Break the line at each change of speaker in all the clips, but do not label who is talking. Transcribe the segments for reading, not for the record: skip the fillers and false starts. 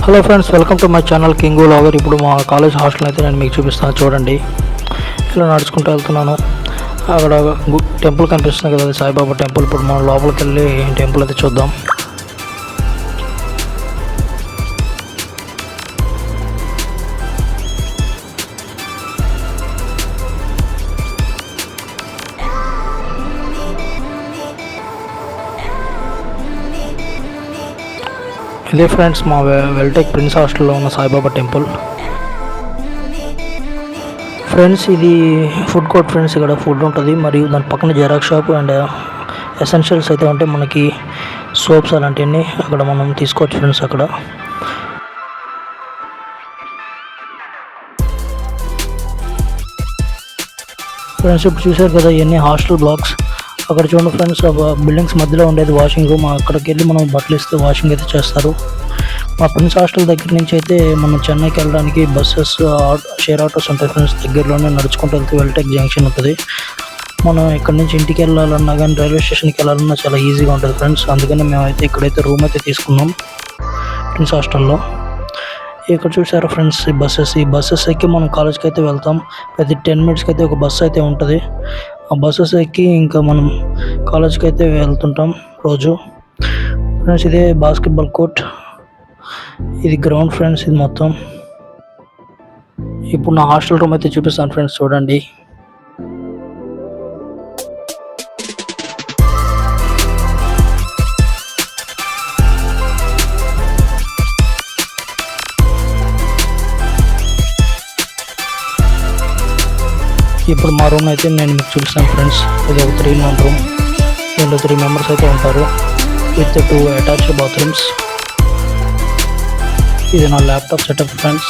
Hello friends, welcome to my channel king vlogger. ఇప్పుడు మా college hostel అయితే నేను మీకు చూపిస్తాను. చూడండి, ఇలా నడుచుకుంటూ వెళ్తున్నాను. అక్కడ టెంపుల్ కనిపిస్తుంది కదా, అది సాయిబాబా టెంపుల్. ఇప్పుడు మనం లోపలికి వెళ్ళి టెంపుల్ అయితే చూద్దాం. ఇదే ఫ్రెండ్స్ మా వెల్టెక్ ప్రిన్స్ హాస్టల్లో ఉన్న సాయిబాబా టెంపుల్. ఫ్రెండ్స్, ఇది ఫుడ్ కోర్ట్ ఫ్రెండ్స్. ఇక్కడ ఫుడ్ ఉంటుంది, మరియు దాని పక్కన జెరాక్స్ షాప్ అండ్ ఎసెన్షియల్స్ అయితే ఉంటాయి. మనకి సోప్స్ అలాంటివన్నీ అక్కడ మనం తీసుకోవచ్చు ఫ్రెండ్స్. అక్కడ ఫ్రెండ్స్ ఇప్పుడు చూసారు కదా, ఇవన్నీ హాస్టల్ బ్లాక్స్. అక్కడ చూడండి ఫ్రెండ్స్, బిల్డింగ్స్ మధ్యలో ఉండేది వాషింగ్ రూమ్. అక్కడికి వెళ్ళి మనం బట్టలు ఇస్తే వాషింగ్ అయితే చేస్తారు. మా ప్రిన్స్ హాస్టల్ దగ్గర నుంచి అయితే మనం చెన్నైకి వెళ్ళడానికి బస్సెస్, షేర్ ఆటోస్ ఉంటాయి ఫ్రెండ్స్. దగ్గరలోనే నడుచుకుంటూ వెళ్తే వెల్టెక్ జంక్షన్ ఉంటుంది. మనం ఇక్కడ నుంచి ఇంటికి వెళ్ళాలన్నా కానీ రైల్వే స్టేషన్కి వెళ్ళాలన్నా చాలా ఈజీగా ఉంటుంది ఫ్రెండ్స్. అందుకని మేమైతే ఇక్కడైతే రూమ్ అయితే తీసుకున్నాం ప్రిన్స్ హాస్టల్లో. ఇక్కడ చూసారా ఫ్రెండ్స్, ఈ బస్సెస్ ఎక్కి మనం కాలేజ్కి అయితే వెళ్తాం. ప్రతి 10 minutesకి అయితే ఒక బస్సు అయితే ఉంటుంది. ఆ బస్సెస్ ఎక్కి ఇంకా మనం కాలేజ్కి అయితే వెళ్తుంటాం రోజు ఫ్రెండ్స్. ఇదే బాస్కెట్బాల్ కోర్ట్, ఇది గ్రౌండ్ ఫ్రెండ్స్. ఇది మొత్తం ఇప్పుడు నా హాస్టల్ రూమ్ అయితే చూపిస్తాను ఫ్రెండ్స్. చూడండి, ఇప్పుడు మా రూమ్ అయితే నేను మీకు చూపిస్తాను ఫ్రెండ్స్. ఇది ఒక 3-in-1 రూమ్. దీంట్లో 3 members అయితే ఉంటారు విత్ 2 అటాచ్డ్ బాత్రూమ్స్. ఇది నా ల్యాప్టాప్ సెటప్ ఫ్రెండ్స్.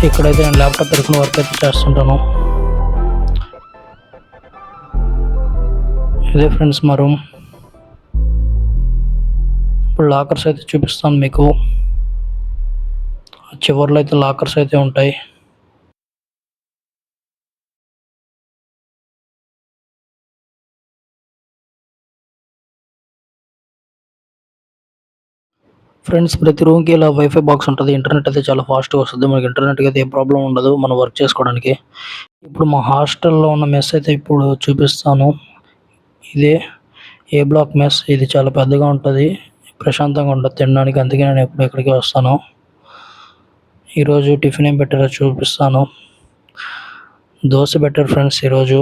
ఇక్కడైతే నేను ల్యాప్టాప్ పెట్టుకుని వర్క్ అయితే చేస్తుంటాను. ఇదే ఫ్రెండ్స్ మా రూమ్. ఇప్పుడు లాకర్స్ అయితే చూపిస్తాను మీకు. చివర్లో అయితే లాకర్స్ అయితే ఉంటాయి. ఫ్రెండ్స్, ప్రతి రూమ్కి ఇలా వైఫై బాక్స్ ఉంటుంది. ఇంటర్నెట్ అయితే చాలా ఫాస్ట్గా వస్తుంది. మనకి ఇంటర్నెట్కి అయితే ఏ ప్రాబ్లం ఉండదు మనం వర్క్ చేసుకోవడానికి. ఇప్పుడు మా హాస్టల్లో ఉన్న మెస్ అయితే ఇప్పుడు చూపిస్తాను. ఇదే ఏ బ్లాక్ మెస్. ఇది చాలా పెద్దగా ఉంటుంది, ప్రశాంతంగా ఉంటుంది తినడానికి. అందుకే నేను ఎప్పుడు ఇక్కడికి వస్తాను. ఈరోజు టిఫిన్ ఏం పెట్టారో చూపిస్తాను. దోశ పెట్టారు ఫ్రెండ్స్ ఈరోజు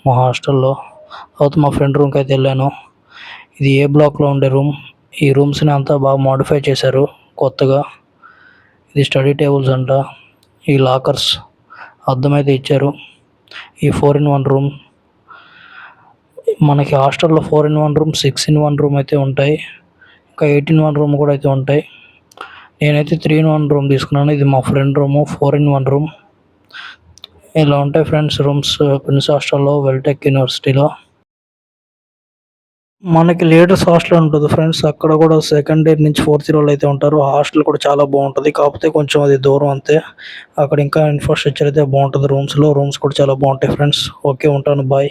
మా హాస్టల్లో. తర్వాత మా ఫ్రెండ్ రూమ్కి అయితే వెళ్ళాను. ఇది ఏ బ్లాక్లో ఉండే రూమ్. ఈ రూమ్స్ని అంతా బాగా మోడిఫై చేశారు కొత్తగా. ఇది స్టడీ టేబుల్స్ అంట. ఈ లాకర్స్ అద్దం అయితే ఇచ్చారు. ఈ 4-in-1 రూమ్. మనకి హాస్టల్లో 4-in-1 రూమ్, 6-in-1 రూమ్ అయితే ఉంటాయి. ఇంకా 8-in-1 రూమ్ కూడా అయితే ఉంటాయి. నేనైతే 3-in-1 రూమ్ తీసుకున్నాను. ఇది మా ఫ్రెండ్ రూము, 4-in-1 రూమ్. ఇలా ఉంటాయి ఫ్రెండ్స్ రూమ్స్ ప్రిన్స్ హాస్టల్లో, వెల్టెక్ యూనివర్సిటీలో. మనకి లీడర్స్ హాస్టల్ ఉంటుంది ఫ్రెండ్స్. అక్కడ కూడా 2nd year నుంచి 4th year వాళ్ళు అయితే ఉంటారు. హాస్టల్ కూడా చాలా బాగుంటుంది, కాకపోతే కొంచెం అది దూరం అంతే. అక్కడ ఇంకా ఇన్ఫ్రాస్ట్రక్చర్ అయితే బాగుంటుంది. రూమ్స్ కూడా చాలా బాగుంటాయి ఫ్రెండ్స్. ఓకే, ఉంటాను, బాయ్.